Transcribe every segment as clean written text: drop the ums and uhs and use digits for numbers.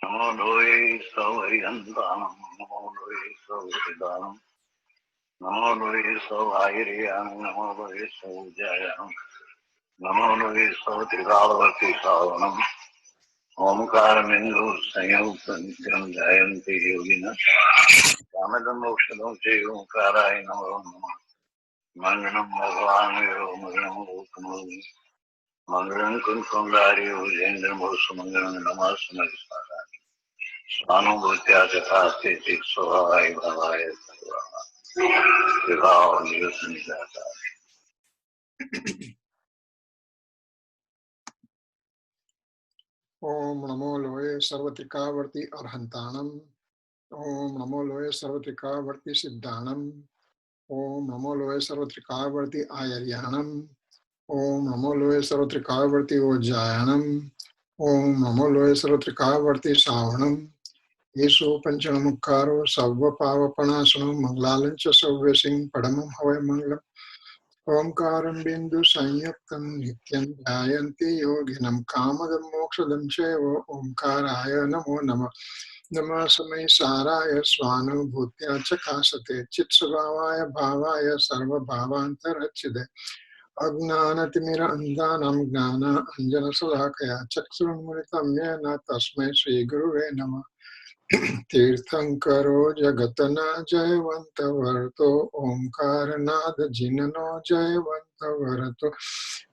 Namo Loe Savayantanam, Namo Loe Savayantanam, Namo Loe Savayiriyam, Namo Loe Savajayam, Namo Loe Savatrigalavati Savanam, Omkara Mindu Sanyutam Jayanti Yogina, Kamadam Mokshanam Jai Omkara Namo Manganam Bhagavanu Manganam Bhutamuni, Mangalam Kunkundari Ujendra Mosu Mangalam Namasamajisara. Anubhutya Jathasti Tiksvahai Bhavaya Sarvaha Vibhava Niyusanjata. Om Namo Loe Sarvatrikavarti Arhantanam. Om Namo Loe Sarvatrikavarti Siddhanam. Om Namo Loe Sarvatrikavarti Ayaryanam. Om Namo Loe Sarvatrikavarti Ojayanam. Om Namo Loe Sarvatrikavarti Savanam. Yeso Panchanamukkaro Savva Pavapanasano Manglalancha Savvasing Padamam Havai Mangalam. Omkaram Bindu Sanyaktam Nityam Jayanti Yoginam Kamadam Mokshadam Cheva Omkaraya Namo Nama Nama Samaysaraya Swanu Bhutya Chakasate Chitsavavaya Bhavaya Sarva Bhavantarachide Agnanatimira Andanam Gnana Anjana Salakaya Chaksurmuritam Yena Tasmai Sri Guruve Nama Tirthankaro Jagatana Jayavanta Varto Omkaranada Jinano Jayavanta Varto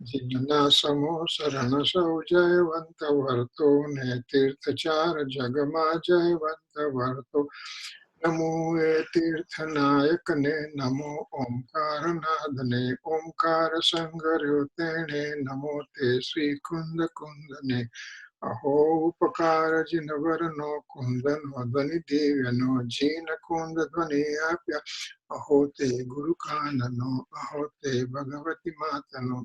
Jinana Samo Sarana Sau Jayavanta Varto Netirthachara Jagama Jayavanta Varto Namo Tirthanayakane Namo Omkaranadane Omkara Sangaryotene Namo Te Sri Kunda Kundane Aho Upakara Jinavarano Kundano Dvani Devyano Jina Kunda Dvani Apya Aho Te Guru Kanano Aho Te Bhagavati Matano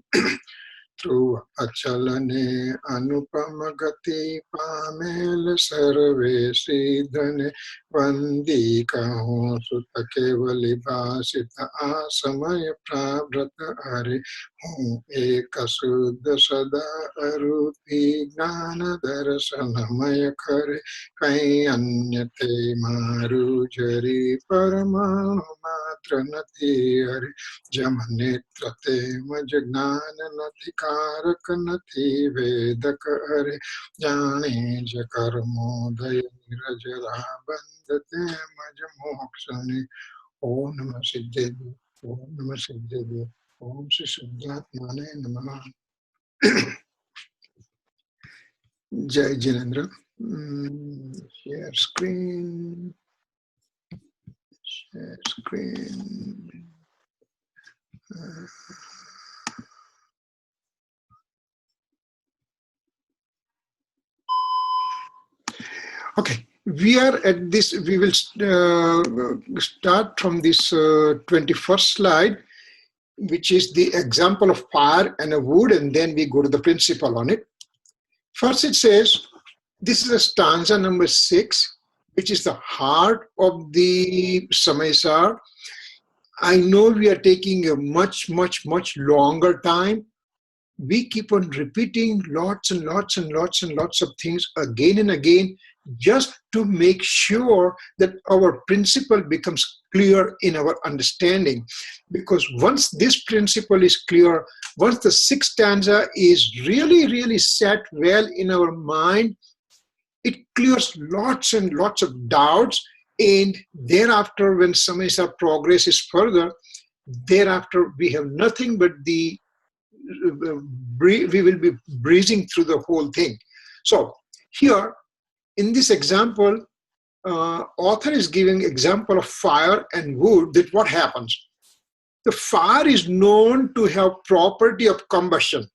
True Achalane Anupamagati Pamel Sarve Siddhane Vandi Kaho Sutta Kevali Bhasita Asamaya Prabhrata Ari Hum Ekasuddha Sada Arupi Gnana Darasanamaya Kare Kai Anyate Maru Jari Paramanu Matra Nati Ari Jamanetrate Majagnana Natikarak Nati Vedaka Ari Jani Jakarmo Daya Rajara Bandate Majamokshani Om Namah Siddhaya Om Namah Siddhaya Om Sri Siddhatmane Namaha. Jai Jinendra. Share screen. Share screen. Okay, we are at this, we will start from this 21st slide, which is the example of fire and a wood, and then we go to the principle on it. First it says, this is a stanza number 6, which is the heart of the Samaysar. I know we are taking a much longer time. We keep on repeating lots and lots of things again and again, just to make sure that our principle becomes clear in our understanding. Because once this principle is clear, once the 6th stanza is really set well in our mind, it clears lots and lots of doubts. And thereafter, when Samaysar progresses further, thereafter we have nothing but we will be breezing through the whole thing. So here, in this example, author is giving example of fire and wood, that what happens? The fire is known to have property of combustion.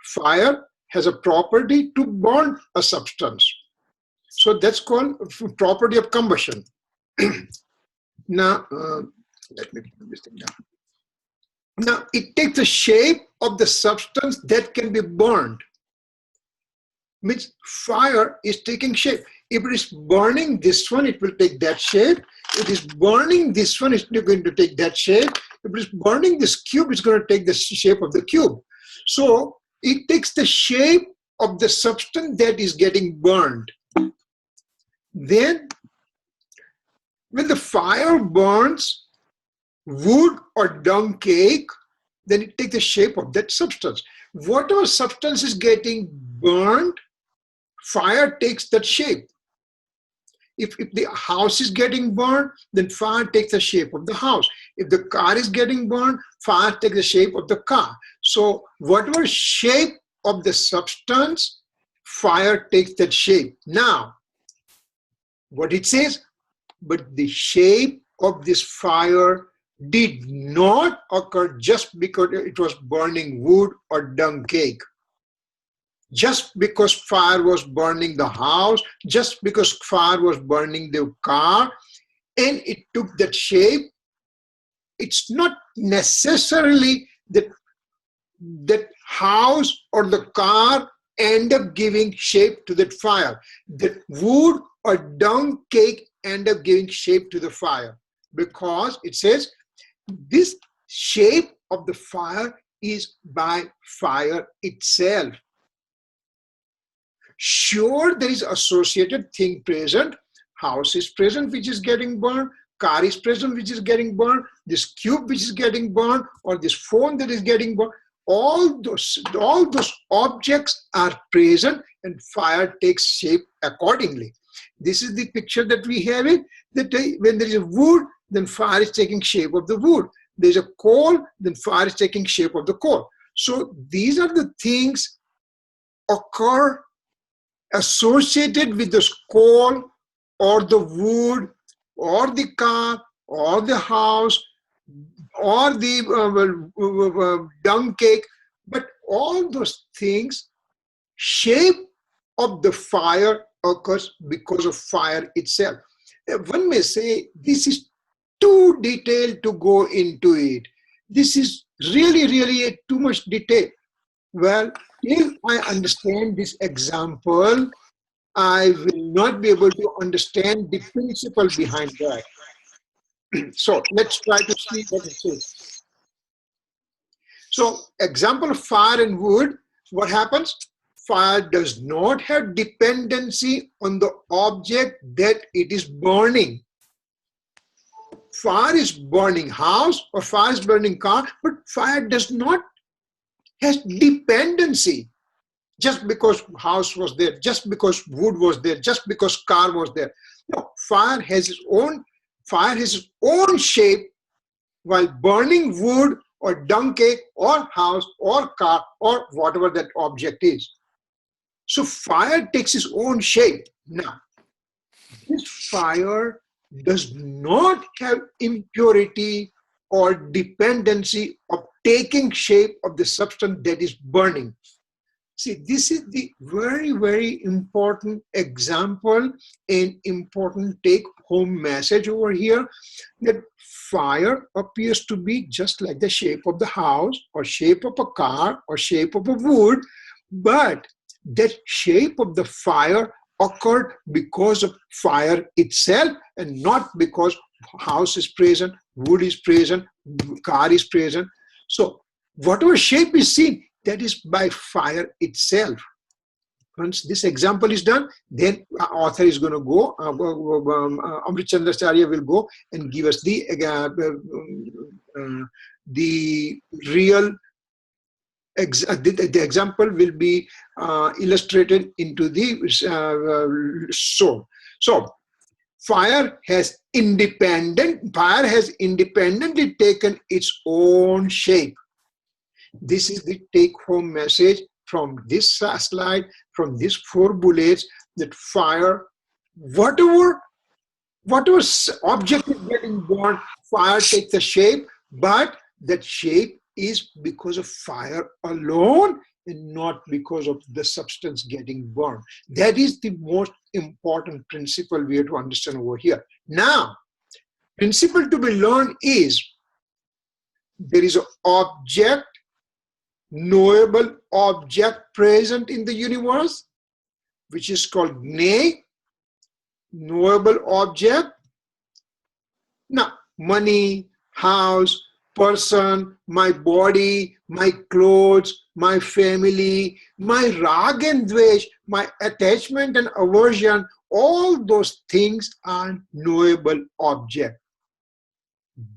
Fire has a property to burn a substance. So that's called property of combustion. Now, let me put this thing down. Now, it takes the shape of the substance that can be burned. Means fire is taking shape. If it is burning this one, it will take that shape. If it is burning this one, it's going to take that shape. If it is burning this cube, it's going to take the shape of the cube. So it takes the shape of the substance that is getting burned. Then when the fire burns wood or dung cake, then it takes the shape of that substance. Whatever substance is getting burned, fire takes that shape. If the house is getting burned, then fire takes the shape of the house. If the car is getting burned, fire takes the shape of the car. So whatever shape of the substance, fire takes that shape. Now, what it says, but the shape of this fire did not occur just because it was burning wood or dung cake. Just because fire was burning the house, just because fire was burning the car, and it took that shape, it's not necessarily that that house or the car end up giving shape to that fire. That wood or dung cake end up giving shape to the fire, because it says this shape of the fire is by fire itself. Sure, there is associated thing present. House is present, which is getting burned. Car is present, which is getting burned. This cube, which is getting burned, or this phone that is getting burned. All those objects are present, and fire takes shape accordingly. This is the picture that we have it. That when there is a wood, then fire is taking shape of the wood. There is a coal, then fire is taking shape of the coal. So these are the things occur associated with the coal or the wood or the car or the house or the dung cake, but all those things, shape of the fire occurs because of fire itself. One may say this is too detailed to go into it. This is really too much detail. Well, if I understand this example, I will not be able to understand the principle behind that. So let's try to see what it says. So example of fire and wood, what happens? Fire does not have dependency on the object that it is burning. Fire is burning house or fire is burning car, but fire does not has dependency. Just because house was there, just because wood was there, just because car was there. No, fire has its own shape while burning wood or dung cake or house or car or whatever that object is. So fire takes its own shape. Now, this fire does not have impurity or dependency of taking shape of the substance that is burning. See, this is the very important example and important take-home message over here, that fire appears to be just like the shape of the house or shape of a car or shape of a wood, but that shape of the fire occurred because of fire itself and not because house is present, wood is present, car is present. So whatever shape is seen, that is by fire itself. Once this example is done, then author is going to go, Amrit Chandracharya will go and give us the real, the example will be illustrated into the sword. So fire has independently taken its own shape. This is the take-home message from this slide, from these 4 bullets, that fire, whatever object is getting burned, fire takes the shape, but that shape is because of fire alone and not because of the substance getting burned. That is the most important principle we have to understand over here. Now, principle to be learned is there is an object, knowable object present in the universe, which is called Gnay, knowable object. Now, money, house, person, my body, my clothes, my family, my rag and dvesh, my attachment and aversion, all those things are knowable objects.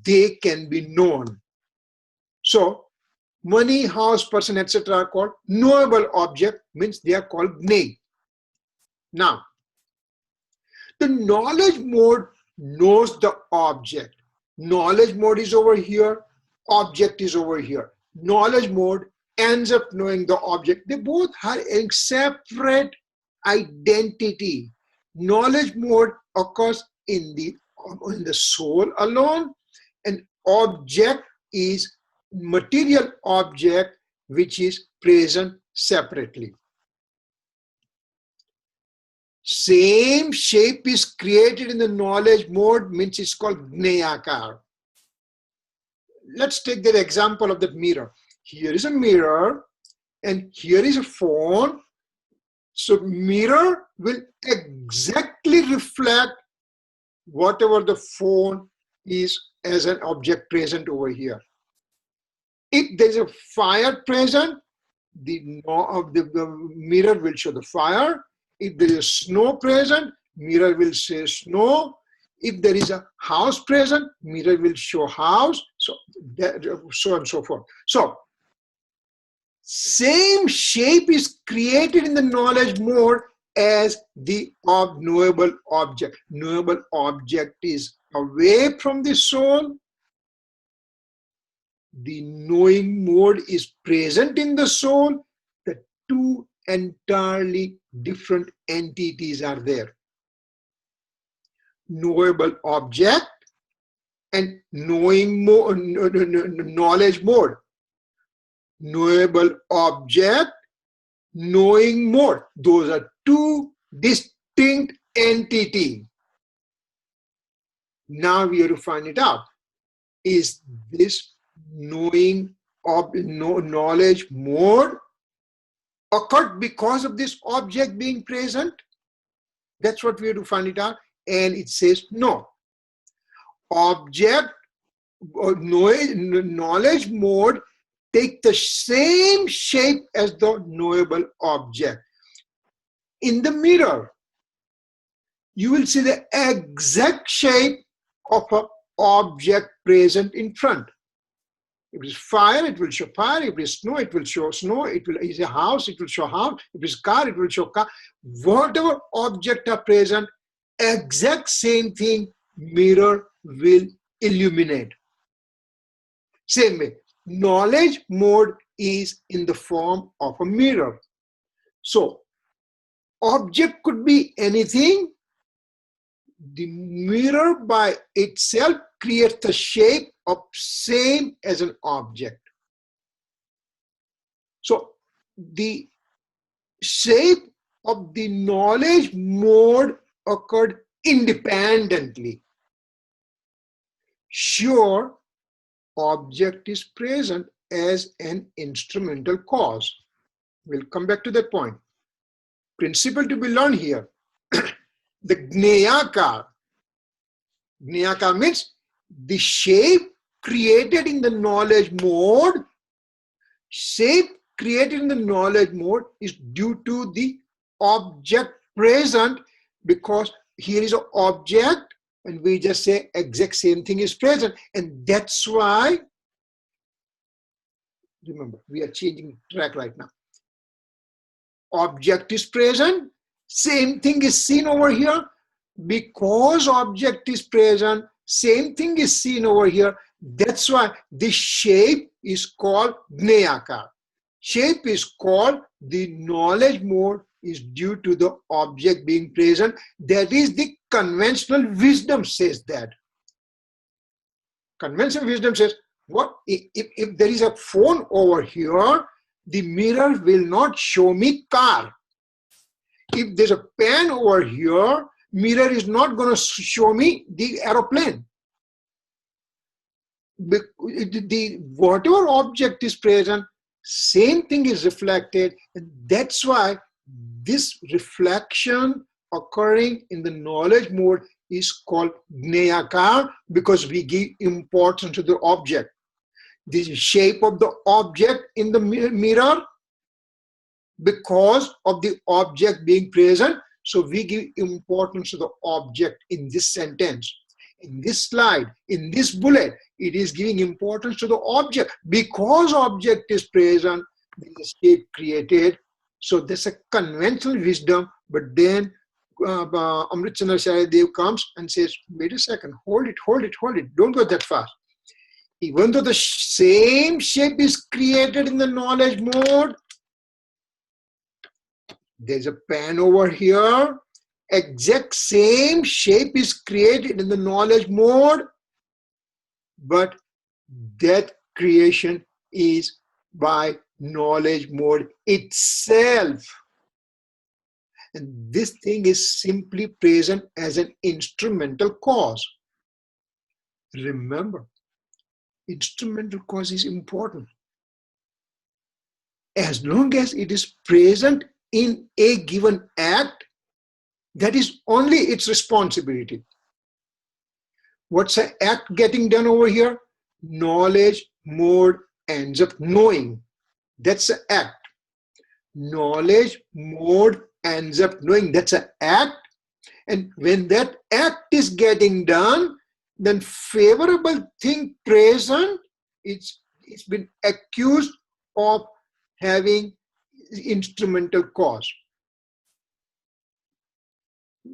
They can be known. So, money, house, person, etc. are called knowable object, means they are called gnay. Now, the knowledge mode knows the object. Knowledge mode is over here, object is over here. Knowledge mode ends up knowing the object. They both have a separate identity. Knowledge mode occurs in the soul alone, and object is material object which is present separately. Same shape is created in the knowledge mode, means it's called gnayakar. Let's take that example of that mirror. Here is a mirror and here is a phone. So mirror will exactly reflect whatever the phone is as an object present over here. If there's a fire present, the mirror will show the fire. If there is snow present, mirror will say snow. If there is a house present, mirror will show house. So on and so forth. So same shape is created in the knowledge mode as the knowable object. Knowable object is away from the soul. The knowing mode is present in the soul. The two entirely different entities are there. Knowable object and knowing mode, knowledge mode. Knowable object, knowing mode. Those are two distinct entities. Now we have to find it out. Is this knowing of knowledge mode occurred because of this object being present? That's what we have to find it out. And it says no. Object or knowledge mode take the same shape as the knowable object. In the mirror, you will see the exact shape of an object present in front. If it is fire, it will show fire. If it is snow, it will show snow. If it is a house, it will show house. If it is car, it will show car. Whatever object are present, exact same thing mirror will illuminate. Same way, knowledge mode is in the form of a mirror. So, object could be anything. The mirror by itself creates the shape of same as an object. So, the shape of the knowledge mode occurred independently. Sure, object is present as an instrumental cause. We'll come back to that point. Principle to be learned here. The gnayakar. Gnayakar means the shape created in the knowledge mode. Shape created in the knowledge mode is due to the object present, because here is an object and we just say exact same thing is present, and that's why, remember, we are changing track right now. Object is present, same thing is seen over here. Because object is present, same thing is seen over here. That's why this shape is called gnayakar. Shape is called the knowledge mode is due to the object being present. That is the conventional wisdom says that. Conventional wisdom says, what if there is a phone over here, the mirror will not show me car. If there's a pen over here, mirror is not going to show me the aeroplane. Whatever object is present, same thing is reflected, and that's why this reflection occurring in the knowledge mode is called gnayakar, because we give importance to the object. the shape of the object in the mirror because of the object being present. So we give importance to the object in this sentence. In this slide, in this bullet, it is giving importance to the object. Because object is present, there is a shape created. So there's a conventional wisdom, but then Amrit Chandra Shayadev comes and says, wait a second, hold it, don't go that fast. Even though the same shape is created in the knowledge mode, there's a pen over here, exact same shape is created in the knowledge mode, but that creation is by knowledge mode itself. And this thing is simply present as an instrumental cause. Remember, instrumental cause is important. As long as it is present in a given act, that is only its responsibility. What's the act getting done over here? Knowledge mode ends up knowing. That's the act. Knowledge mode ends up knowing. That's an act. And when that act is getting done, then favorable thing present, it's been accused of having instrumental cause.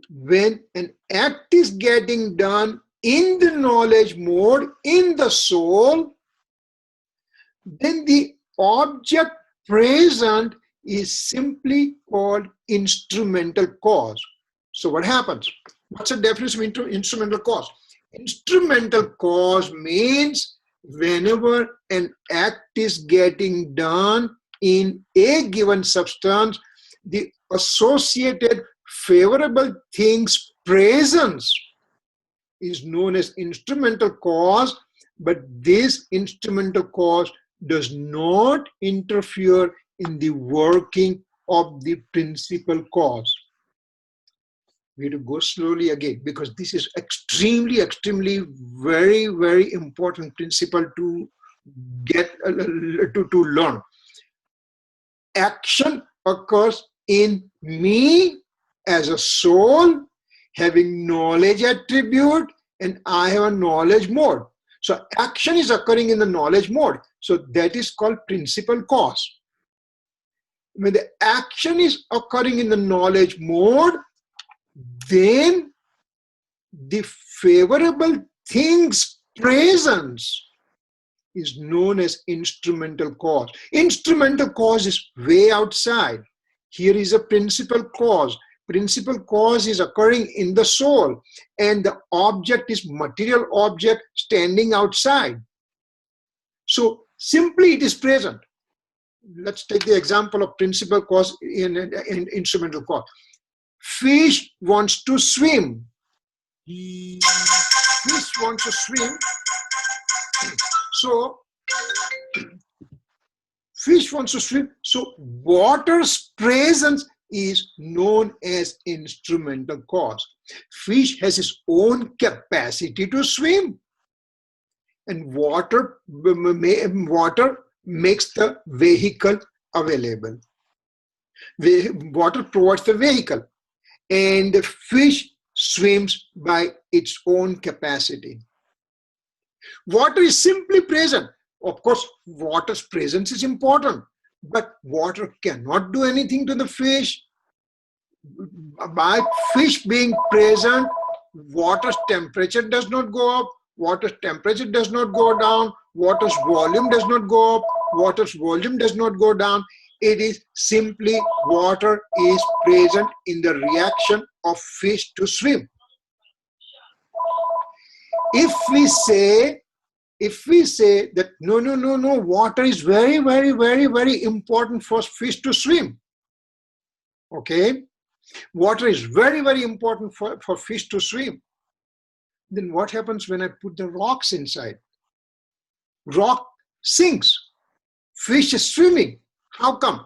When an act is getting done in the knowledge mode, in the soul, then the object present is simply called instrumental cause. So what happens? What's the definition of instrumental cause? Instrumental cause means whenever an act is getting done in a given substance, the associated favorable things presence is known as instrumental cause, but this instrumental cause does not interfere in the working of the principal cause. We have to go slowly again, because this is extremely very, very important principle to get to learn. Action occurs in me as a soul, having knowledge attribute, and I have a knowledge mode. So action is occurring in the knowledge mode. So that is called principal cause. When the action is occurring in the knowledge mode, then the favorable things presence is known as instrumental cause. Instrumental cause is way outside. Here is a principal cause. Principal cause is occurring in the soul, and the object is material object standing outside. So simply it is present. Let's take the example of principal cause in instrumental cause. Fish wants to swim. Fish wants to swim. So fish wants to swim. So water's presence is known as instrumental cause. Fish has its own capacity to swim, and water makes the vehicle available. Water provides the vehicle, and the fish swims by its own capacity. Water is simply present. Of course, water's presence is important, but water cannot do anything to the fish. By fish being present, water's temperature does not go up, water's temperature does not go down, water's volume does not go up, water's volume does not go down. It is simply water is present in the reaction of fish to swim. If we say that no, water is very important for fish to swim. Okay? Water is very important for fish to swim. Then what happens when I put the rocks inside? Rock sinks. Fish is swimming. How come?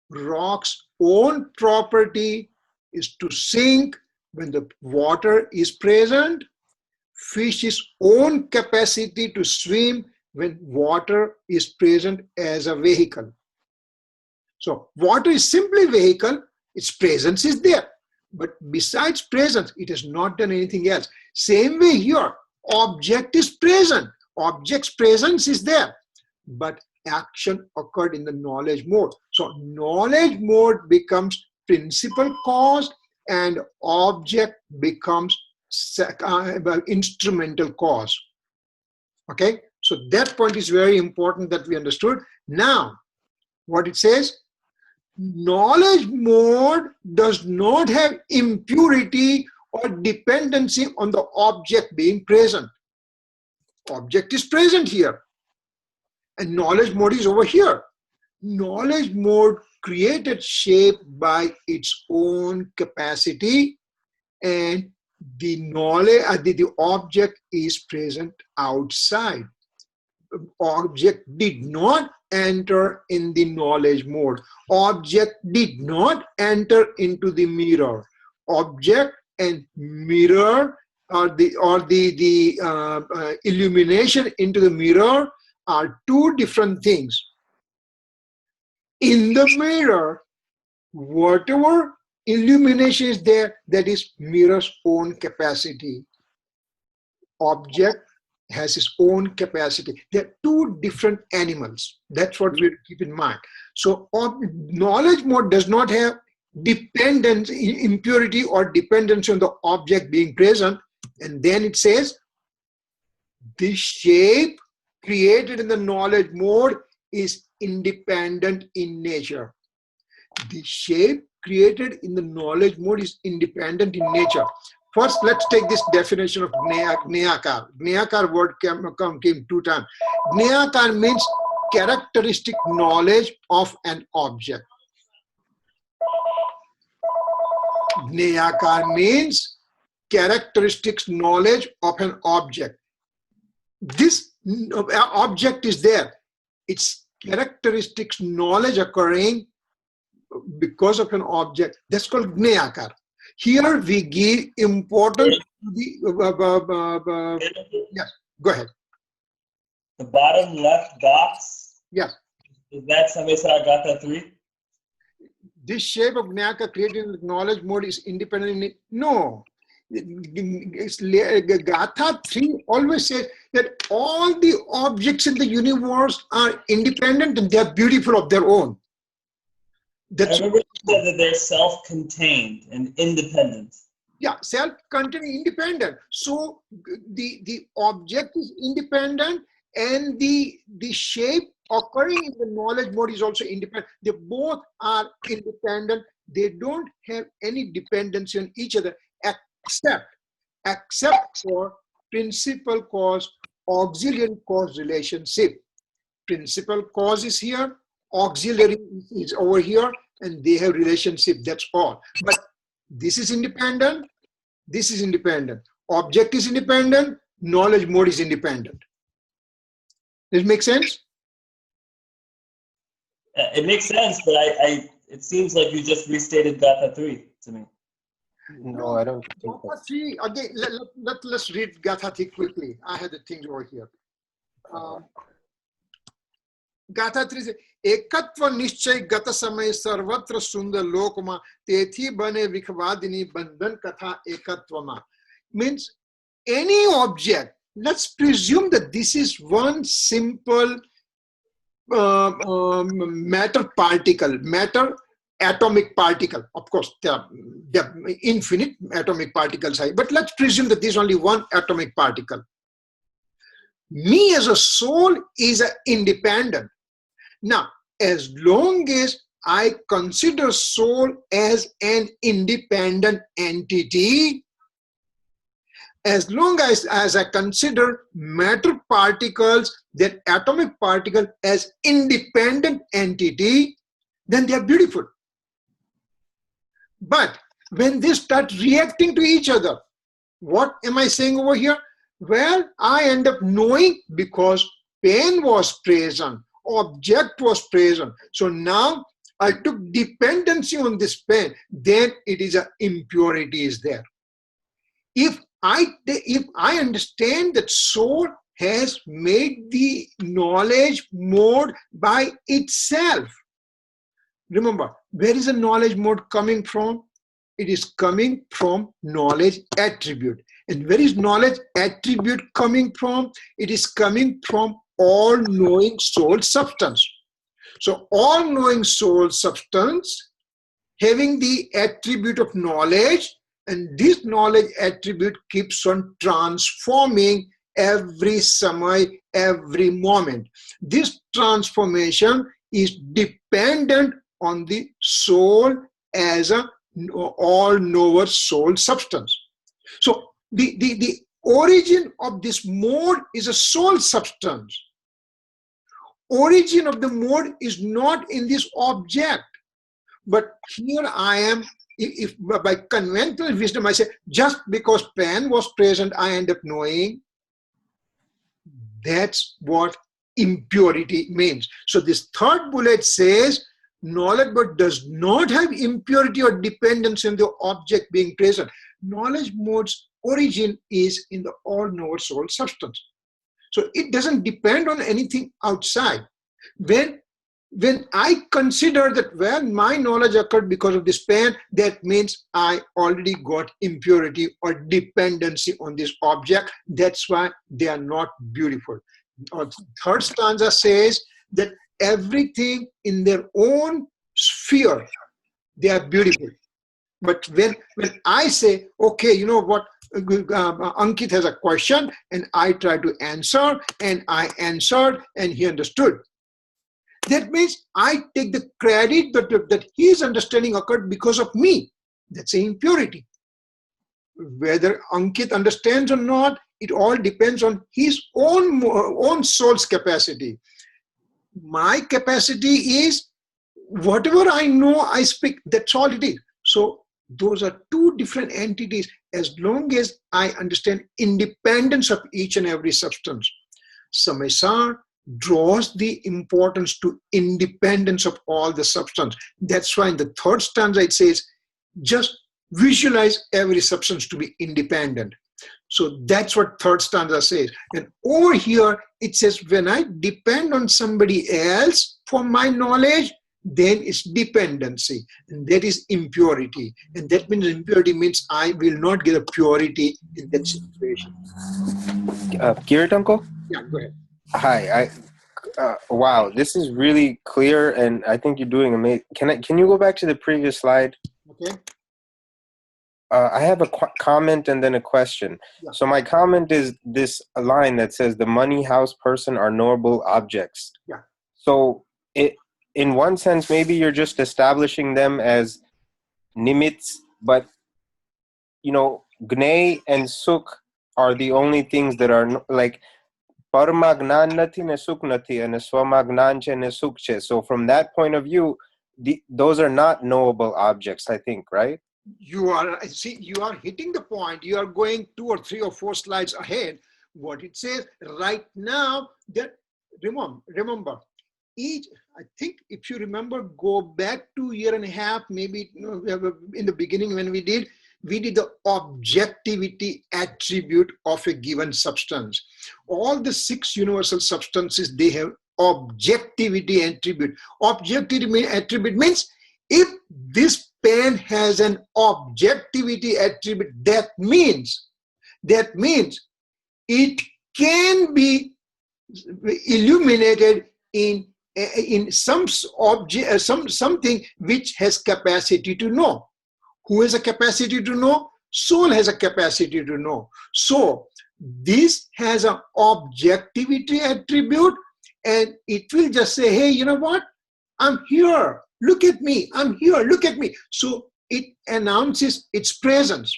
Rock's own property is to sink when the water is present. Fish's own capacity to swim when water is present as a vehicle. So water is simply vehicle, its presence is there. But besides presence, it has not done anything else. Same way here, object is present. Object's presence is there. But action occurred in the knowledge mode. So knowledge mode becomes principal cause and object becomes instrumental cause. Okay, so that point is very important that we understood. Now, what it says, knowledge mode does not have impurity or dependency on the object being present. Object is present here and knowledge mode is over here. Knowledge mode created shape by its own capacity, and the knowledge, the object is present outside. Object did not enter in the knowledge mode. Object did not enter into the mirror. Object and mirror illumination into the mirror are two different things. In the mirror, whatever illumination is there, that is mirror's own capacity. Object has its own capacity. They're two different animals. That's what we keep in mind. So knowledge mode does not have dependence, impurity or dependence on the object being present. And then it says, the shape created in the knowledge mode is independent in nature. The shape created in the knowledge mode is independent in nature. First, let's take this definition of gnayakar. Gnayakar word came two times. Gnayakar means characteristic knowledge of an object. Gnayakar means characteristics knowledge of an object. This object is there. Its characteristics knowledge occurring because of an object. That's called gnayakar. Here we give importance to the yes, go ahead. The bottom left box. Yes. Is that Samaysar Gatha 3? This shape of gnayakar created in knowledge mode is independent. No. Gatha 3 always says that all the objects in the universe are independent and they are beautiful of their own. That's, I remember you said that they're self-contained and independent. yeah, self-contained, independent. So the object is independent and the shape occurring in the knowledge mode is also independent. They both are independent. They don't have any dependency on each other except for principal cause, auxiliary cause relationship. Principal cause is here, auxiliary is over here, and they have relationship, that's all. But this is independent, this is independent. Object is independent, knowledge mode is independent. Does it make sense? It makes sense, but it seems like you just restated Gatha 3 to me. No, I don't think Gatha 3, again, let's read Gatha 3 quickly. I had the things over here. Gatha 3 says, एकत्व निश्चय गत समय सर्वत्र सुंदर लोकमा तेथी बने विखवादिनी बंधन कथा एकत्वमा. Means any object, let's presume that this is one simple matter particle, matter atomic particle. Of course, there are infinite atomic particles, but let's presume that this is only one atomic particle. Me as a soul is independent. Now, as long as I consider soul as an independent entity, as long as I consider matter particles, that atomic particle as independent entity, then they are beautiful. But when they start reacting to each other, what am I saying over here? Well, I end up knowing because pain was present, object was present. So now I took dependency on this pain, then it is an impurity is there. If I understand that soul has made the knowledge mode by itself. Remember, where is the knowledge mode coming from? It is coming from knowledge attribute. And where is knowledge attribute coming from? It is coming from all-knowing soul substance. So all-knowing soul substance having the attribute of knowledge, and this knowledge attribute keeps on transforming every samay, every moment. This transformation is dependent on the soul as a all-knower soul substance. So the origin of this mode is a soul substance. Origin of the mode is not in this object. But here I am, if by conventional wisdom I say, just because pen was present, I end up knowing. That's what impurity means. So this third bullet says, knowledge but does not have impurity or dependence in the object being present. Knowledge mode's origin is in the all-knower soul substance. So it doesn't depend on anything outside. When I consider that, well, my knowledge occurred because of this pen, that means I already got impurity or dependency on this object. That's why they are not beautiful. Third stanza says that everything in their own sphere, they are beautiful. But when I say, okay, you know what, Ankit has a question and I try to answer and I answered and he understood. That means I take the credit that his understanding occurred because of me. That's an impurity. Whether Ankit understands or not, it all depends on his own soul's capacity. My capacity is whatever I know, I speak. That's all it is. So those are two different entities as long as I understand independence of each and every substance. Samaysar draws the importance to independence of all the substance. That's why in the third stanza it says, just visualize every substance to be independent. So that's what third stanza says. And over here it says, when I depend on somebody else for my knowledge, then it's dependency, and that is impurity. And that means impurity means I will not get a purity in that situation. Kirit, uncle? Yeah, go ahead. Hi. Wow, this is really clear, and I think you're doing amazing. Can you go back to the previous slide? Okay. I have a comment and then a question. Yeah. So my comment is this line that says the money, house, person are knowable objects. Yeah. So in one sense, maybe you're just establishing them as nimitz, but gnay and suk are the only things that are like parma gnan nathi ne suk nathi and swama gnan che ne suk che. So from that point of view, those are not knowable objects, I think, right? You are hitting the point. You are going 2 or 3 or 4 slides ahead. What it says right now, that remember each, I think if you remember, go back 2 years and a half, maybe in the beginning when we did the objectivity attribute of a given substance. All the 6 universal substances, they have objectivity attribute. Objectivity attribute means if this pen has an objectivity attribute, that means it can be illuminated in some object, something which has capacity to know. Who has a capacity to know? Soul has a capacity to know. So this has an objectivity attribute, and it will just say, hey, you know what? I'm here. Look at me. I'm here. Look at me. So it announces its presence.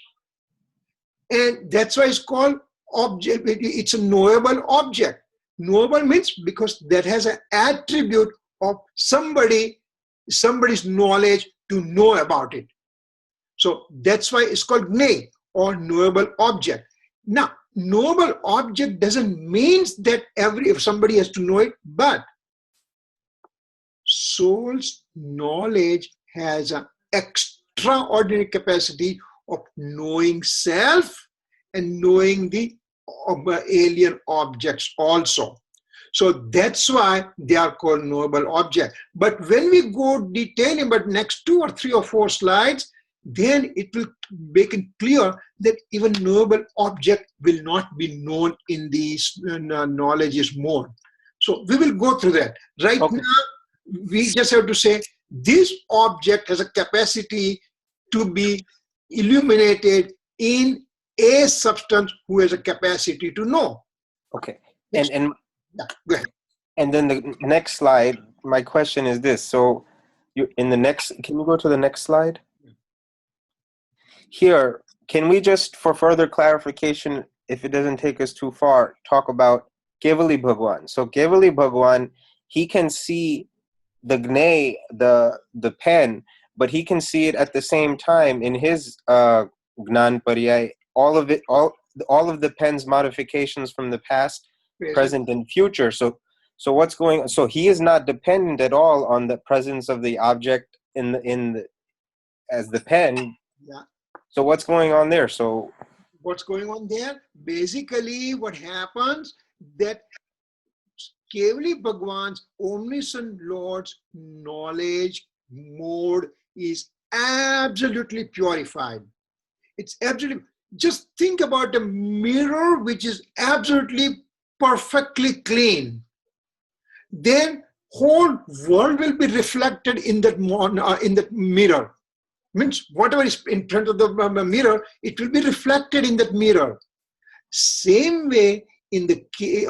And that's why it's called object. It's a knowable object. Knowable means because that has an attribute of somebody's knowledge to know about it. So that's why it's called gnay or knowable object. Now, knowable object doesn't mean that if somebody has to know it, but soul's knowledge has an extraordinary capacity of knowing self and knowing the alien objects also. So that's why they are called knowable objects. But when we go detailing about next 2 or 3 or 4 slides, then it will make it clear that even knowable object will not be known in the knowledge mode. So we will go through that. Right now, we just have to say this object has a capacity to be illuminated in a substance who has a capacity to know. Okay. Next. And Yeah, go ahead. And then the next slide, my question is this. So you in the next, can you go to the next slide? Here, can we just, for further clarification, if it doesn't take us too far, talk about Kevali Bhagwan. So Kevali Bhagwan, he can see the gnay, the pen, but he can see it at the same time in his Gnan Pariyay, all of the pen's modifications from the past, present, and future. So what's going on? So he is not dependent at all on the presence of the object as the pen. Yeah. So what's going on there? So what's going on there? Basically, what happens that Kevali Bhagwan's omniscient Lord's knowledge mode is absolutely purified. It's absolutely. Just think about a mirror which is absolutely perfectly clean. Then whole world will be reflected in that mirror. Means whatever is in front of the mirror, it will be reflected in that mirror. Same way in the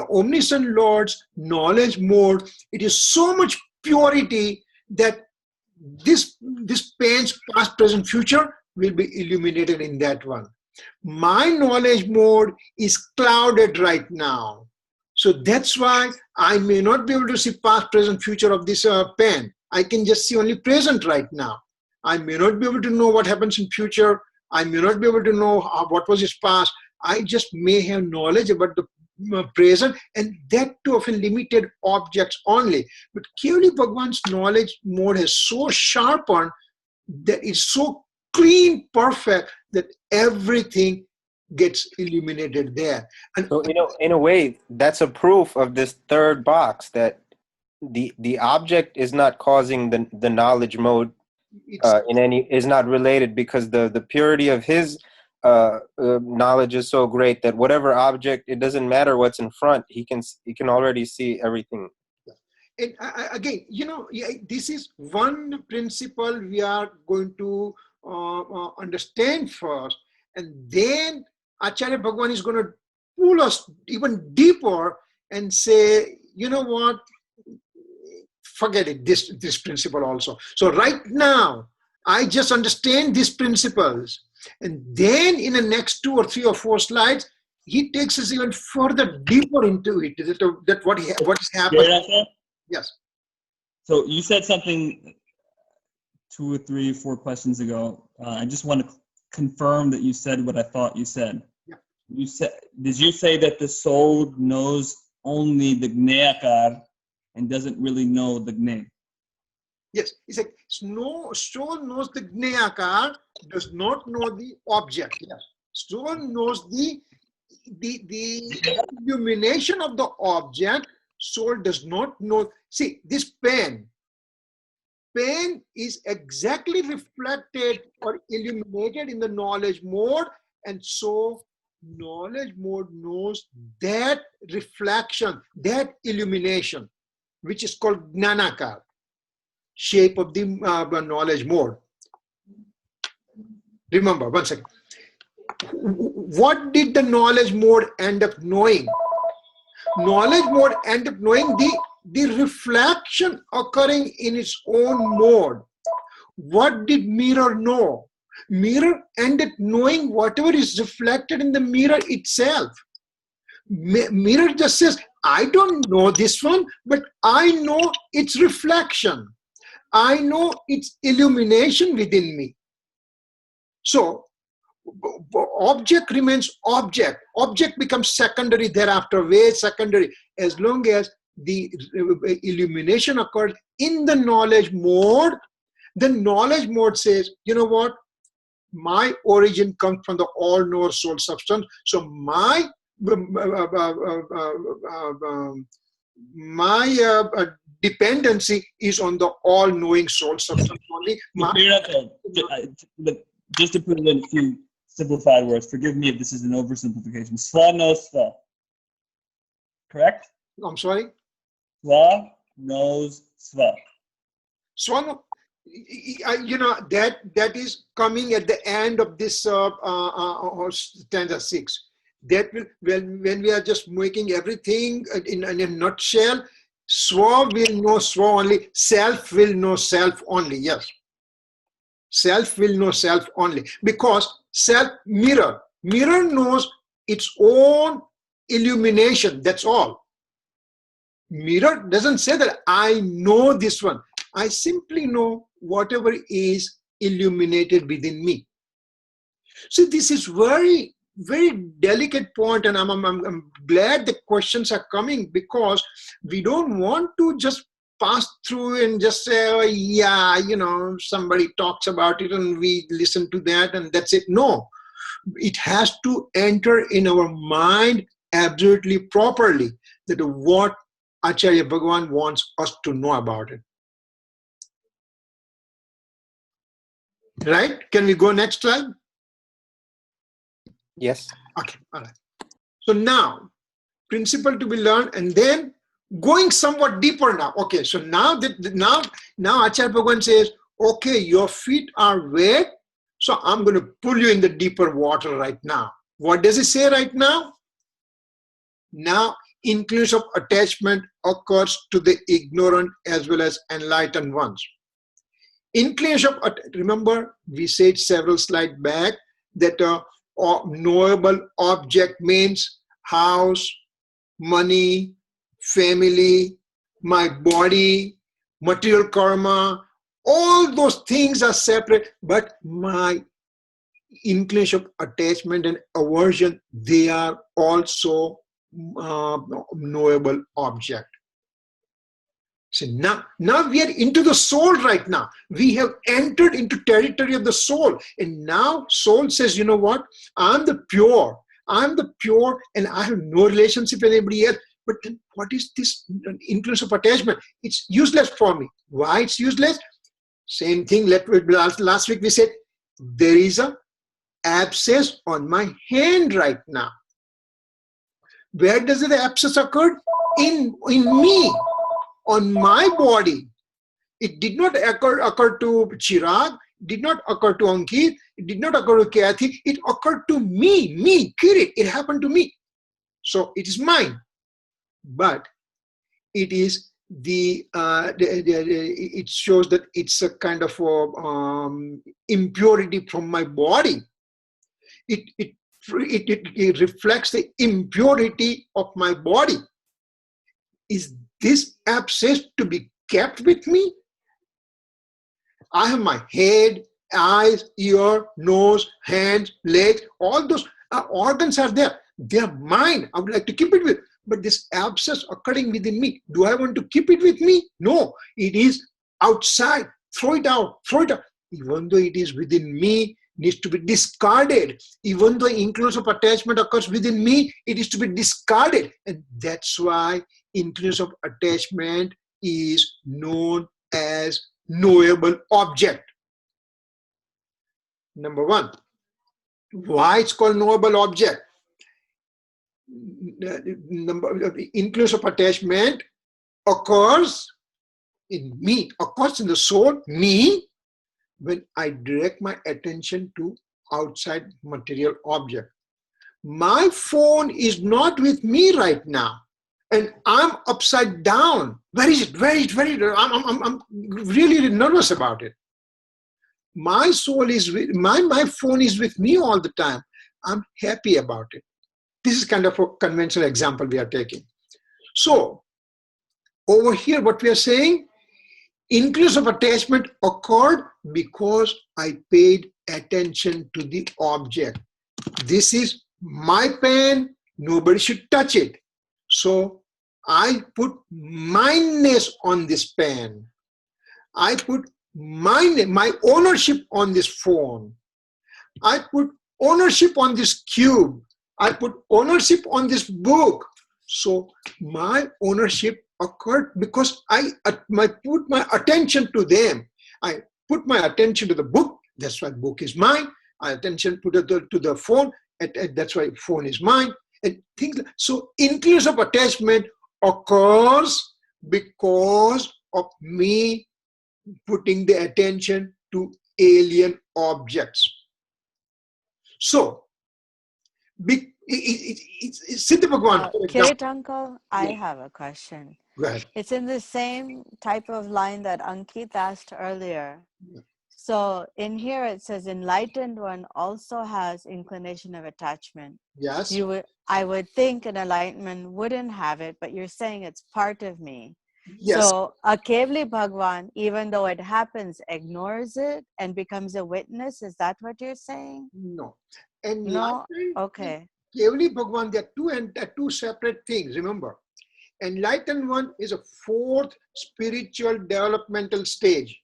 omniscient Lord's knowledge mode, it is so much purity that this pen's past, present, future will be illuminated in that one. My knowledge mode is clouded right now. So that's why I may not be able to see past, present, future of this pen. I can just see only present right now. I may not be able to know what happens in future. I may not be able to know what was his past. I just may have knowledge about the present, and that too of a limited objects only. But Kevali Bhagwan's knowledge mode is so sharpened that it's so clean, perfect, that everything gets illuminated there. And so in a way, that's a proof of this third box, that the object is not causing the knowledge mode is not related, because the purity of his knowledge is so great that whatever object, it doesn't matter what's in front, he can already see everything. And again, this is one principle we are going to understand first, and then Acharya Bhagwan is going to pull us even deeper and say, you know what, forget it, this principle also. So right now, I just understand these principles. And then in the next 2 or 3 or 4 slides, he takes us even further deeper into it, that what is happening. Yes. So you said something 2 or 3 or 4 questions ago. I just want to confirm that you said what I thought you said. Yeah. Did you say that the soul knows only the Gnayakar and doesn't really know the Gnay? Yes, it's like soul knows the Gnayakar, does not know the object. Yes. Soul knows the illumination of the object. Soul does not know. See, this pen is exactly reflected or illuminated in the knowledge mode, and so knowledge mode knows that reflection, that illumination, which is called Gnanakar, shape of the knowledge mode. Remember, one second. What did the knowledge mode end up knowing? Knowledge mode end up knowing the reflection occurring in its own mode. What did mirror know? Mirror ended knowing whatever is reflected in the mirror itself. Mirror just says, I don't know this one, but I know its reflection. I know its illumination within me. So, object remains object. Object becomes secondary thereafter, way secondary, as long as the illumination occurs in the knowledge mode. The knowledge mode says, you know what? My origin comes from the all-knower soul substance. So my dependency is on the all-knowing soul substance only. Just to put it in a few simplified words, forgive me if this is an oversimplification. Swa knows swa. Correct? I'm sorry? Swa knows swa. Swan, that is coming at the end of this stanza 6. That will, when we are just making everything in a nutshell, Swa will know Swa only, self will know self only. Yes. Self will know self only, because self mirror knows its own illumination. That's all. Mirror doesn't say that I know this one. I simply know whatever is illuminated within me. So this is very, very delicate point, and I'm glad the questions are coming, because we don't want to just pass through and just say, oh, yeah, somebody talks about it and we listen to that and that's it. No, it has to enter in our mind absolutely properly, that what Acharya Bhagavan wants us to know about it. Right? Can we go next slide? Yes. Okay, all right. So now, principle to be learned, and then going somewhat deeper now. Okay, so now Acharya Bhagavan says, okay, your feet are wet, so I'm going to pull you in the deeper water right now. What does he say right now? Now, inclusion of attachment occurs to the ignorant as well as enlightened ones. Inclination of, remember, we said several slides back that knowable object means house, money, family, my body, material karma, all those things are separate, but my inclination of attachment and aversion, they are also knowable object. So now we are into the soul right now. We have entered into territory of the soul. And now soul says, you know what? I'm the pure, and I have no relationship with anybody else. But then what is this influence of attachment? It's useless for me. Why it's useless? Same thing. Last week we said, there is an abscess on my hand right now. Where does the abscess occur? In me. On my body. It did not occur to Chirag, did not occur to Ankit, it did not occur to Kathy, it occurred to me, Kirit, it happened to me. So it is mine. But it is it shows that it's a kind of impurity from my body. It reflects the impurity of my body. Is this abscess to be kept with me? I have my head, eyes, ear, nose, hands, legs, all those organs are there. They are mine. I would like to keep it with. But this abscess occurring within me, do I want to keep it with me? No, it is outside. Throw it out. Even though it is within me, needs to be discarded. Even though inclusion of attachment occurs within me, it is to be discarded. And that's why inclusion of attachment is known as knowable object. Number one, why it's called knowable object? Inclusion of attachment occurs in me, occurs in the soul, me, when I direct my attention to outside material object. My phone is not with me right now, and I'm upside down. Where is it? I'm really nervous about it. My soul is with my phone is with me all the time. I'm happy about it. This is kind of a conventional example we are taking. So over here, what we are saying, increase of attachment occurred because I paid attention to the object. This is my pen, nobody should touch it. So I put mineness on this pen. I put my ownership on this phone. I put ownership on this cube. I put ownership on this book. So my ownership occurred because I put my attention to them. I put my attention to the book. That's why book is mine. I attention to the phone. That's why phone is mine. And things. So increase of attachment occurs because of me putting the attention to alien objects. So, Siddha Bhagwan, for example. Kirit uncle, I have a question. Go ahead. It's in the same type of line that Ankit asked earlier. So in here it says, enlightened one also has inclination of attachment. Yes. I would think an enlightenment wouldn't have it, but you're saying it's part of me. Yes. So a Kevli Bhagwan, even though it happens, ignores it and becomes a witness. Is that what you're saying? No. No? Okay. Kevli Bhagwan, they are two separate things, remember. Enlightened one is a fourth spiritual developmental stage.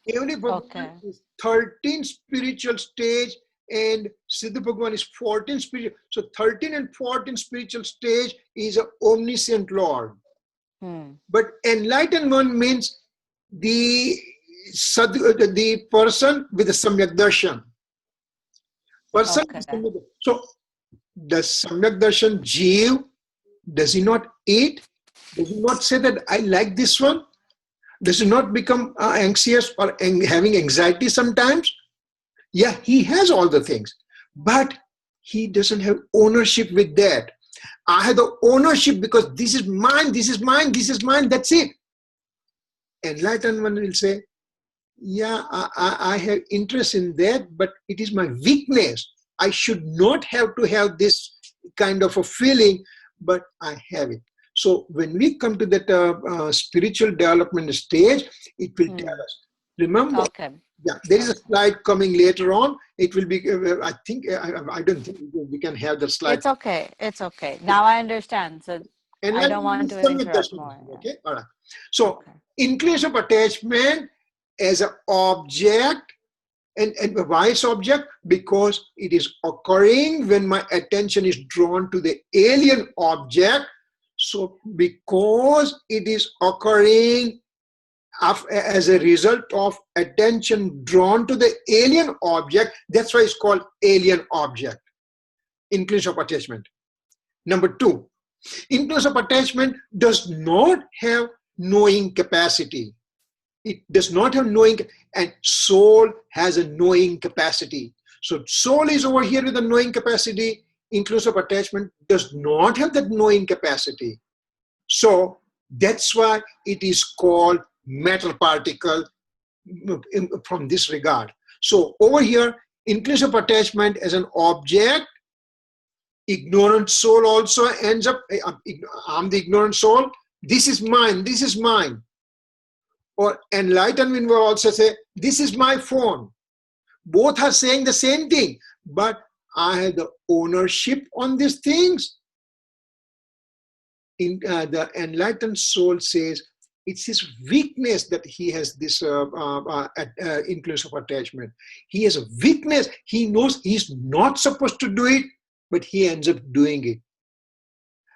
Kevli Bhagwan is 13 spiritual stage, and Siddha Bhagwan is 14 spiritual. So 13 and 14 spiritual stage is an omniscient Lord. But enlightened one means the person with the Samyak Darshan. So does Samyak Darshan Jeev, does he not eat? Does he not say that I like this one? Does he not become anxious or having anxiety sometimes? Yeah, he has all the things, but he doesn't have ownership with that. I have the ownership because this is mine, this is mine, this is mine, that's it. Enlightened one will say, yeah, I have interest in that, but it is my weakness. I should not have to have this kind of a feeling, but I have it. So when we come to that spiritual development stage, it will tell us. Remember, yeah, there is a slide coming later on. It will be, I think, I don't think we can have the slide. It's okay. It's okay. Now I understand. So I don't want to interrupt more. Okay, all right. So increase of attachment as an object, and why is object? Because it is occurring when my attention is drawn to the alien object. So because it is occurring as a result of attention drawn to the alien object, that's why it's called alien object. Increase of attachment. Number two, increase of attachment does not have knowing capacity. It does not have knowing, and soul has a knowing capacity. So soul is over here with a knowing capacity. Increase of attachment does not have that knowing capacity. So that's why it is called matter particle from this regard. So over here, increase of attachment as an object, ignorant soul also ends up, I'm the ignorant soul, this is mine, this is mine. Or enlightenment will also say, this is my phone. Both are saying the same thing, but I have the ownership on these things. The enlightened soul says, it's his weakness that he has this influence of attachment. He has a weakness. He knows he's not supposed to do it, but he ends up doing it.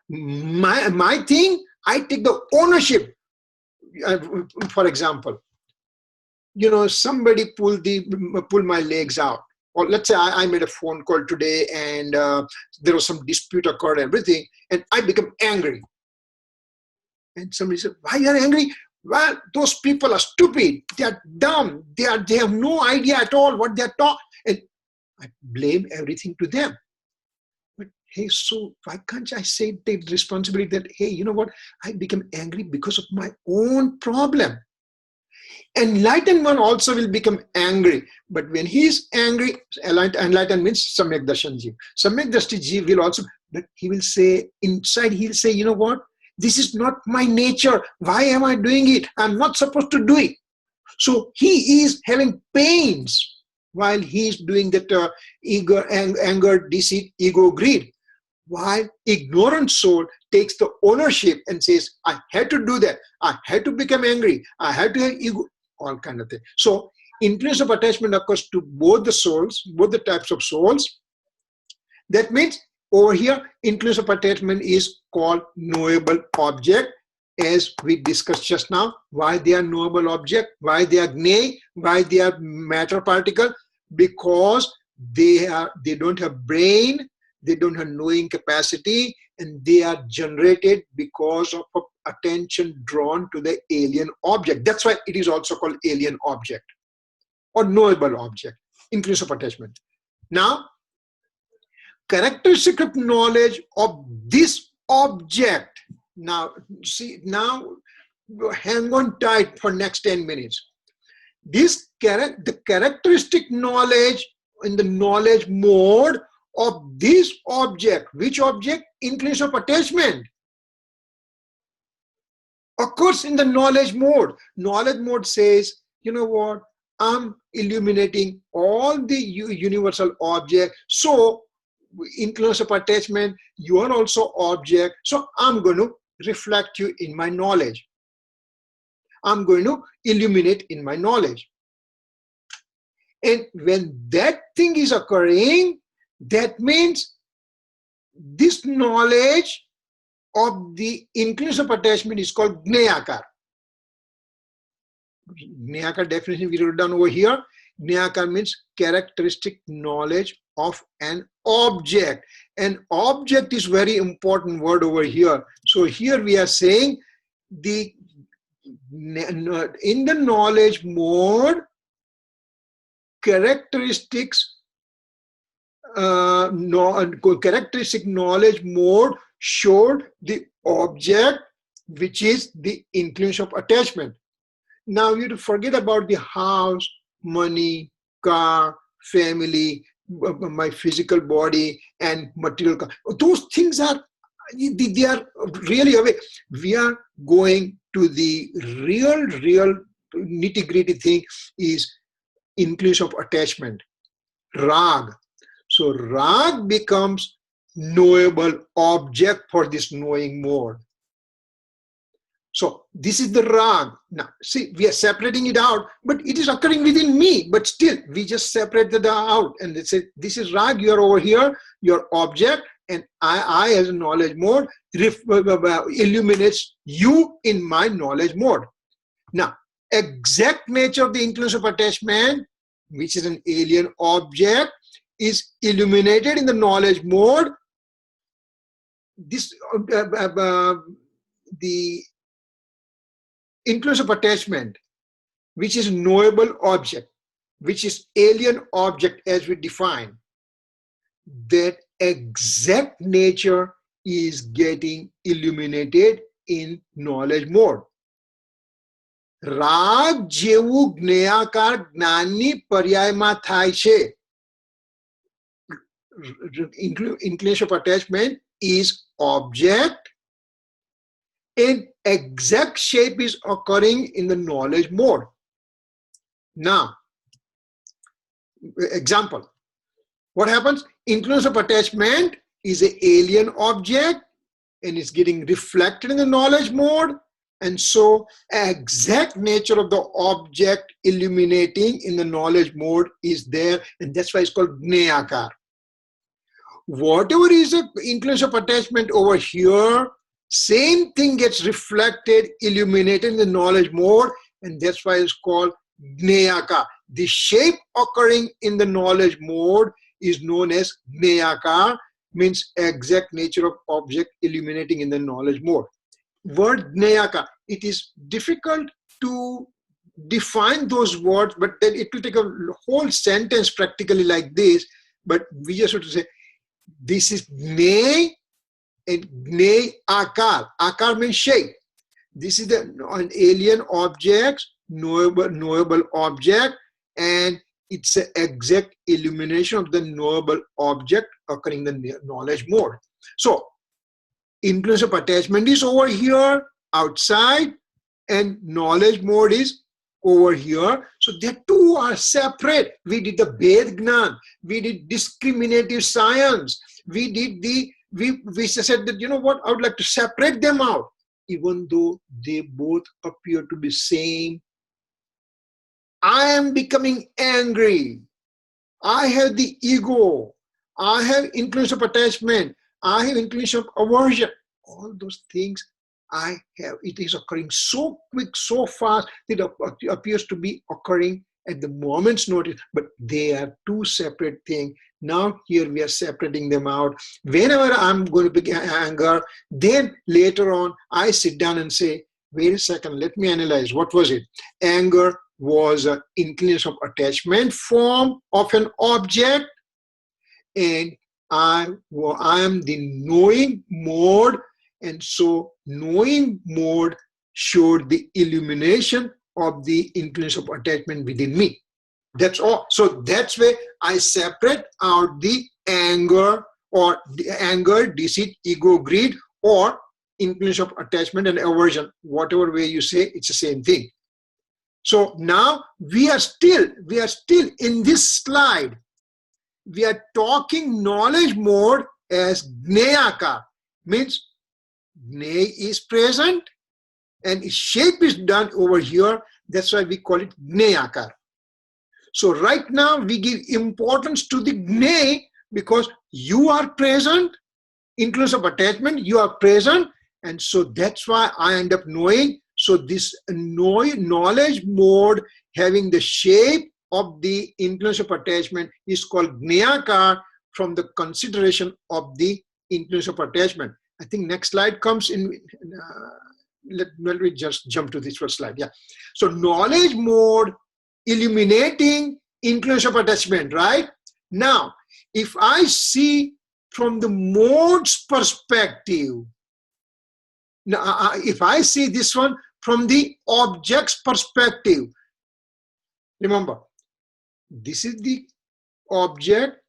My thing, I take the ownership. For example, somebody pull my legs out. Or let's say I made a phone call today and there was some dispute occurred, everything, and I become angry. And somebody said, why are you angry? Well, those people are stupid. They are dumb. They have no idea at all what they're talking. And I blame everything to them. But hey, so why can't I say the responsibility that, hey, you know what? I become angry because of my own problem. Enlightened one also will become angry. But when he is angry, enlightened means Samyak Darshan Jeev. Samyak Darshan Jeev will also, but he will say, inside he'll say, you know what? This is not my nature. Why am I doing it? I'm not supposed to do it. So he is having pains while he is doing that ego, anger, deceit, ego, greed. While ignorant soul takes the ownership and says, I had to do that. I had to become angry. I had to have ego, all kind of thing. So influence of attachment occurs to both the souls, both the types of souls. That means over here, inclusive attachment is called knowable object, as we discussed just now. Why they are knowable object? Why they are gnei? Why they are matter particle? Because they don't have brain, they don't have knowing capacity, and they are generated because of attention drawn to the alien object. That's why it is also called alien object or knowable object, inclusive attachment. Now, characteristic of knowledge of this object. Now, see, now hang on tight for next 10 minutes. The characteristic knowledge in the knowledge mode of this object, which object? Inclusive attachment, occurs in the knowledge mode. Knowledge mode says, you know what, I'm illuminating all the universal object. So inclusive attachment, you are also object. So I'm going to reflect you in my knowledge. I'm going to illuminate in my knowledge. And when that thing is occurring, that means this knowledge of the inclusive attachment is called gneyakar. Gneyakar definition we wrote down over here. Gneyakar means characteristic knowledge of an object. An object is very important word over here. So here we are saying in the knowledge mode, characteristic knowledge mode showed the object, which is the inclusive attachment. Now you forget about the house, money, car, family, my physical body, and material car. Those things are, they are really away. We are going to the real nitty-gritty thing is inclusive attachment, rag. So rag becomes knowable object for this knowing mode. So this is the rag. Now see, we are separating it out, but it is occurring within me, but still we just separated it out and they say, this is rag, you are over here, your object, and I as a knowledge mode illuminates you in my knowledge mode. Now, exact nature of the inclusive attachment, which is an alien object, is illuminated in the knowledge mode. This the inclusive attachment, which is knowable object, which is alien object as we define, that exact nature is getting illuminated in knowledge mode. રાગ જેવું જ્ઞેયાકાર જ્ઞાનની પર્યાયમાં થાય છે. Inclusive attachment is object and exact shape is occurring in the knowledge mode. Now, example, what happens? Inclusive attachment is an alien object and it's getting reflected in the knowledge mode. And so exact nature of the object illuminating in the knowledge mode is there, and that's why it's called gneyakar. Whatever is the inclusive attachment over here, same thing gets reflected, illuminated in the knowledge mode, and that's why it's called gneyakar. The shape occurring in the knowledge mode is known as gneyakar, means exact nature of object illuminating in the knowledge mode. Word gneyakar, it is difficult to define those words, but then it will take a whole sentence practically like this, but we just have to say this is gney and gney akar. Akar means shape. This is an alien object, knowable object, and it's an exact illumination of the knowable object occurring in the knowledge mode. So inclusive attachment is over here outside and knowledge mode is over here. So the two are separate. We did the Ved Gnan, we did discriminative science, we did we said that, you know what, I would like to separate them out, even though they both appear to be same. I am becoming angry. I have the ego. I have inclination of attachment, I have inclination of aversion. All those things I have. It is occurring so quick, so fast, it appears to be occurring at the moment's notice, but they are two separate things. Now here we are separating them out. Whenever I'm going to begin anger, then later on I sit down and say, wait a second, let me analyze. What was it? Anger was an inclination of attachment form of an object, and I am the knowing mode, and so knowing mode showed the illumination of the inclination of attachment within me. That's all. So that's where I separate out the anger, or the anger, deceit, ego, greed, or inclination of attachment and aversion. Whatever way you say, it's the same thing. So now we are still in this slide. We are talking knowledge mode as gneyaka. Means gney is present and its shape is done over here. That's why we call it gneyaka. So right now we give importance to the gney because you are present, inclusive of attachment, you are present, and so that's why I end up knowing. So this knowledge mode having the shape of the inclusive of attachment is called gneyaka from the consideration of the inclusive of attachment. I think next slide comes in. Let me just jump to this first slide. Yeah. So knowledge mode eliminating inclusive of attachment, right? Now, if I see from the mode's perspective, now if I see this one from the object's perspective, remember, this is the object,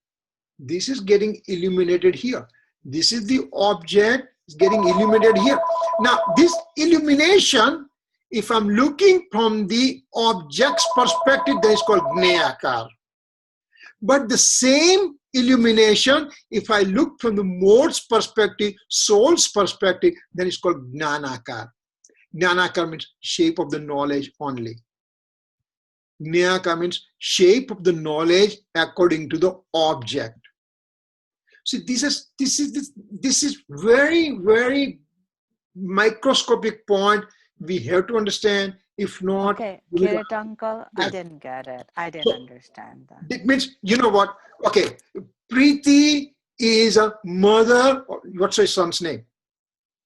this is getting illuminated here. This is the object, is getting illuminated here. Now, this illumination, if I'm looking from the object's perspective, that is called gneyakar. But the same illumination, if I look from the mode's perspective, soul's perspective, then it's called gnanakar. Gnanakar means shape of the knowledge only. Gneyakar means shape of the knowledge according to the object. See, this is very, very microscopic point we have to understand. If not, Okay, Kirit uncle, I didn't get it. I didn't understand that. It means, you know what? Okay, Preeti is a mother. What's her son's name?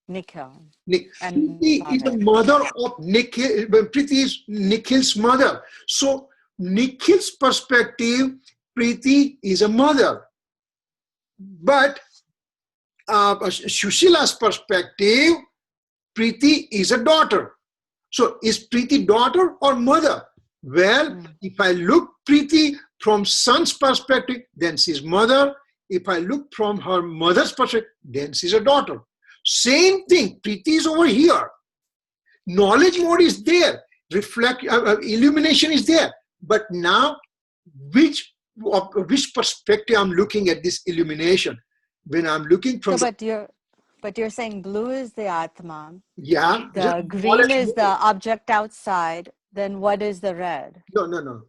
Nikhil. Preeti is the mother of Nikhil. Preeti is Nikhil's mother. So Nikhil's perspective, Preeti is a mother. But Shushila's perspective, Preeti is a daughter. So is Preeti daughter or mother? Well, if I look Preeti from son's perspective, then she's mother. If I look from her mother's perspective, then she's a daughter. Same thing, Preeti is over here. Knowledge mode is there. Illumination is there. But now, which perspective I'm looking at this illumination? When I'm looking from... So, but you're saying blue is the Atma. Yeah. The green is the object outside. Then what is the red? No.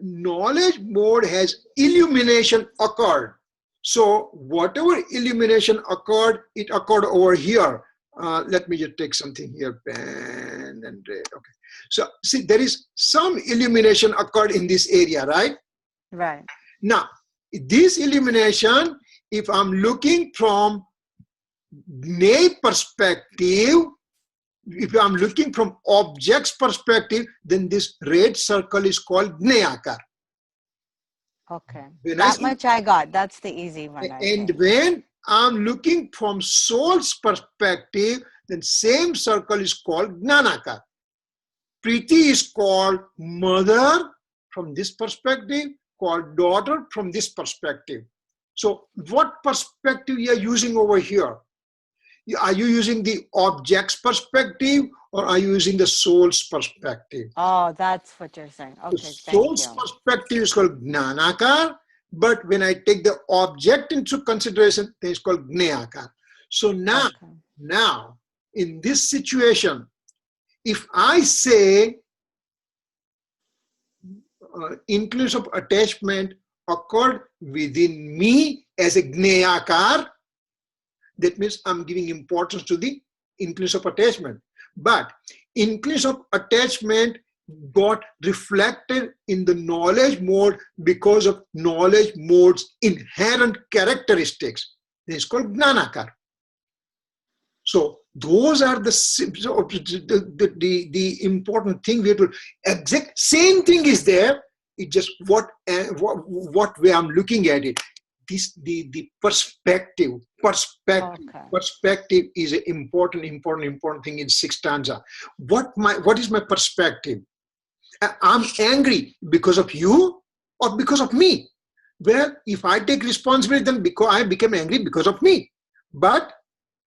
Knowledge mode has illumination occurred. So whatever illumination occurred, it occurred over here. Let me just take something here, pen and red. Okay. So see, there is some illumination occurred in this area, right? Right. Now, this illumination, if I'm looking from Gney perspective, if I'm looking from object's perspective, then this red circle is called Gneyakar. Okay. That much I got. That's the easy one. And when I'm looking from soul's perspective, then same circle is called Gnanakar. Preeti is called mother from this perspective, called daughter from this perspective. So what perspective you are using over here? Are you using the object's perspective or are you using the soul's perspective? Oh, that's what you're saying. Okay, the soul's perspective is called Gnanakar, but when I take the object into consideration, then it's called Gneyakar. So now, in this situation, if I say inclusive attachment occurred within me as a gneyakar. That means I'm giving importance to the inclusion of attachment. But inclusion of attachment got reflected in the knowledge mode because of knowledge mode's inherent characteristics. This is called gnanakar. So those are the important thing we have to exact same thing is there. It just what way I'm looking at it. The perspective is an important thing in 6th stanza. What is my perspective? I'm angry because of you or because of me? Well, if I take responsibility, then because I became angry because of me. But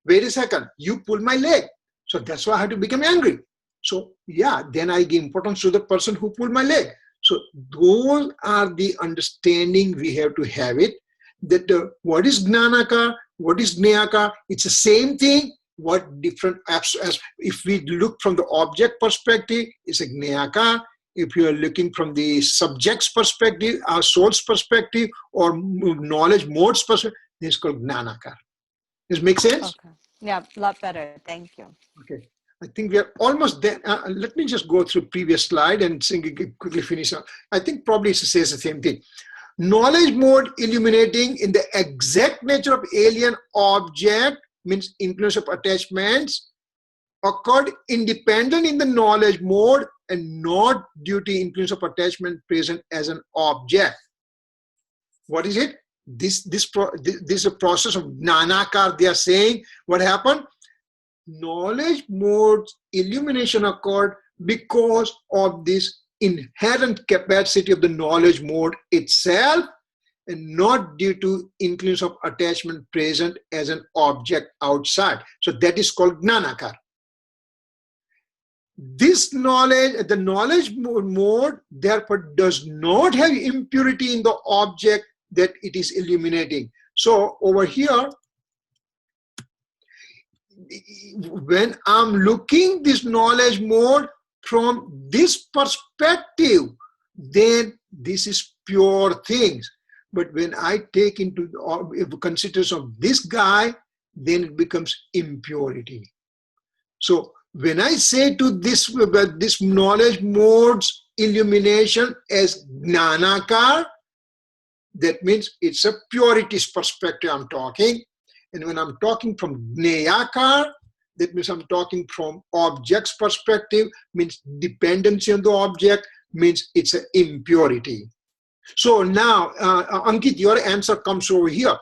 wait a second, you pulled my leg, so that's why I had to become angry. So yeah, then I give importance to the person who pulled my leg. So those are the understanding we have to have it. That what is gnanaka, what is gneyaka, it's the same thing. What different as if we look from the object perspective, it's a gneyaka. If you are looking from the subject's perspective, our soul's perspective, or knowledge mode's perspective, this is called gnanaka. Does it make sense? Okay. Yeah, a lot better. Thank you. Okay. I think we are almost there. Let me just go through previous slide and quickly finish up. I think probably it says the same thing. Knowledge mode illuminating in the exact nature of alien object means influence of attachments occurred independent in the knowledge mode and not due to influence of attachment present as an object. What is it? This is a process of gnanakar. They are saying what happened? Knowledge mode's illumination occurred because of this inherent capacity of the knowledge mode itself and not due to influence of attachment present as an object outside. So that is called gnanakar. This knowledge, the knowledge mode, therefore does not have impurity in the object that it is illuminating. So over here, when I'm looking this knowledge mode from this perspective, then this is pure things. But when I take into consideration of this guy, then it becomes impurity. So when I say to this knowledge mode's illumination as gnanakar, that means it's a purity's perspective I'm talking. And when I'm talking from gneyakar, that means I'm talking from object's perspective, means dependency on the object, means it's an impurity. So now, Ankit, your answer comes over here.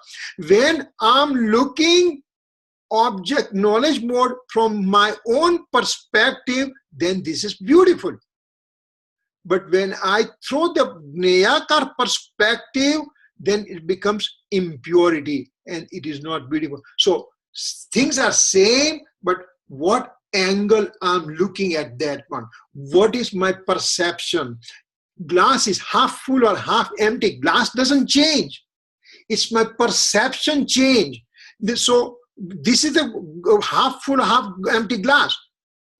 When I'm looking object knowledge mode from my own perspective, then this is beautiful. But when I throw the gneyakar perspective, then it becomes impurity and it is not beautiful. So things are same, but what angle I'm looking at that one? What is my perception? Glass is half full or half empty. Glass doesn't change. It's my perception change. So this is a half full, half empty glass.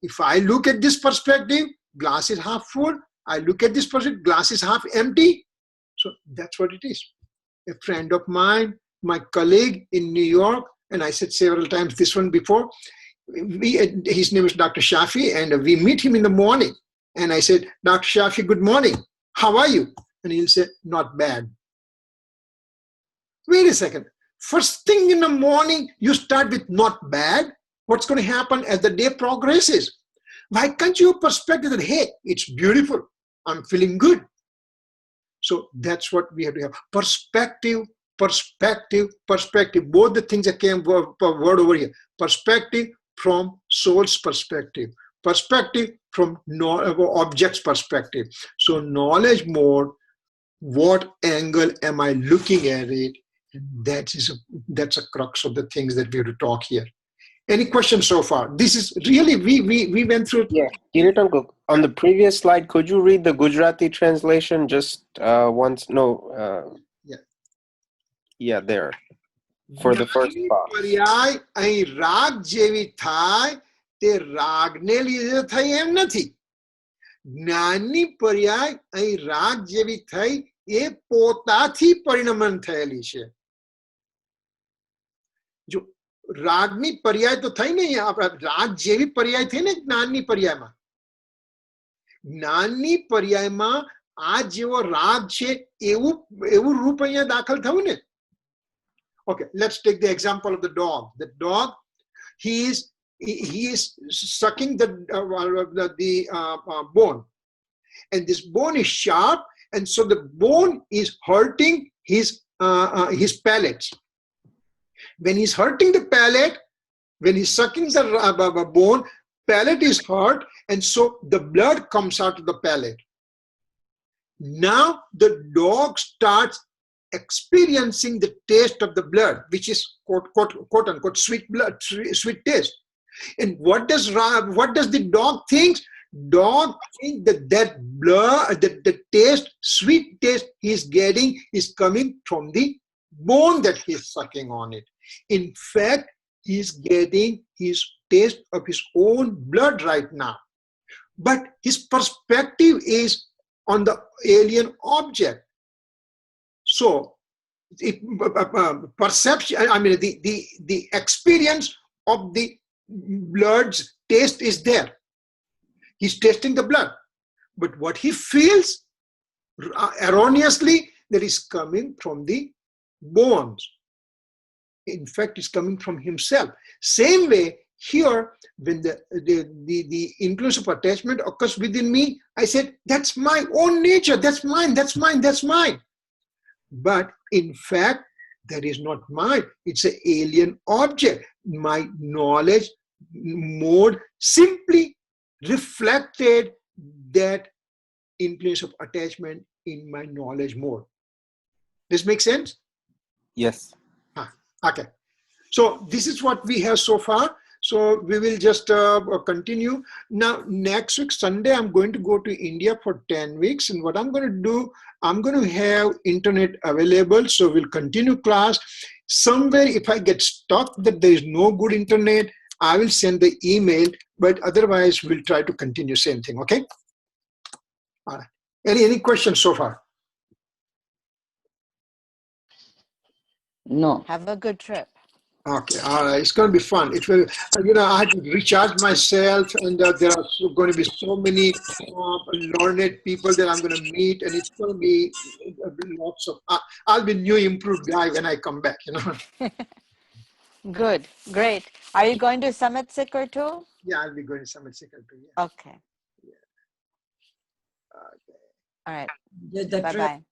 If I look at this perspective, glass is half full. I look at this perspective, glass is half empty. So that's what it is. A friend of mine, my colleague in New York, and I said several times this one before, his name is Dr. Shafi, and we meet him in the morning. And I said, Dr. Shafi, good morning. How are you? And he'll say, not bad. Wait a second. First thing in the morning, you start with not bad. What's going to happen as the day progresses? Why can't you perspective that, hey, it's beautiful. I'm feeling good. So that's what we have to have. Perspective, perspective, perspective. Both the things that came word over here. Perspective from soul's perspective. Perspective from object's perspective. So knowledge mode, what angle am I looking at it? That's a crux of the things that we have to talk here. Any questions so far? This is really, we went through. Yeah, Kirit uncle, on the previous slide, could you read the Gujarati translation just once? No. Yeah, there. For the first box. પર્યાય અહીં રાગ જેવી થાય તે રાગને લીધે થઈ એમ નથી. જ્ઞાનની પર્યાય અહીં રાગ જેવી થઈ એ પોતાથી પરિણમન થયેલી છે. જો રાગની પર્યાય તો થઈ ને, રાગ જેવી પર્યાય થઈ ને જ્ઞાનની પર્યાયમાં. જ્ઞાનની પર્યાયમાં આ જેવો રાગ છે એવું રૂપ અહીંયા દાખલ થયું ને. Okay, let's take the example of the dog. The dog, he is sucking the bone, and this bone is sharp, and so the bone is hurting his palate. When he's hurting the palate, when he's sucking the bone, palate is hurt, and so the blood comes out of the palate. Now the dog starts experiencing the taste of the blood, which is quote unquote sweet blood, sweet taste. And what does the dog think? Dog thinks that blood, the taste, sweet taste he's getting is coming from the bone that he's sucking on it. In fact, he's getting his taste of his own blood right now. But his perspective is on the alien object. So, perception, I mean, the experience of the blood's taste is there. He's tasting the blood. But what he feels erroneously, that is coming from the bones. In fact, it's coming from himself. Same way, here, when the influence of attachment occurs within me, I said, that's my own nature, that's mine, that's mine, that's mine. But in fact, that is not mine. It's an alien object. My knowledge mode simply reflected that influence of attachment in my knowledge mode. This makes sense? Yes. Okay. So this is what we have so far. So we will just continue. Now, next week, Sunday, I'm going to go to India for 10 weeks. And what I'm going to do, I'm going to have internet available. So we'll continue class. Somewhere, if I get stuck that there is no good internet, I will send the email. But otherwise, we'll try to continue same thing. Okay? All right. Any questions so far? No. Have a good trip. Okay, all right. It's going to be fun. It will, I had to recharge myself, and there are going to be so many learned people that I'm going to meet, and it's going to be lots of. I'll be new, improved guy when I come back. Good, great. Are you going to Summit Sikar too? Yeah, I'll be going to Summit Sikar too. Yeah. Okay. Yeah. Okay. All right. Just the trip. Bye-bye.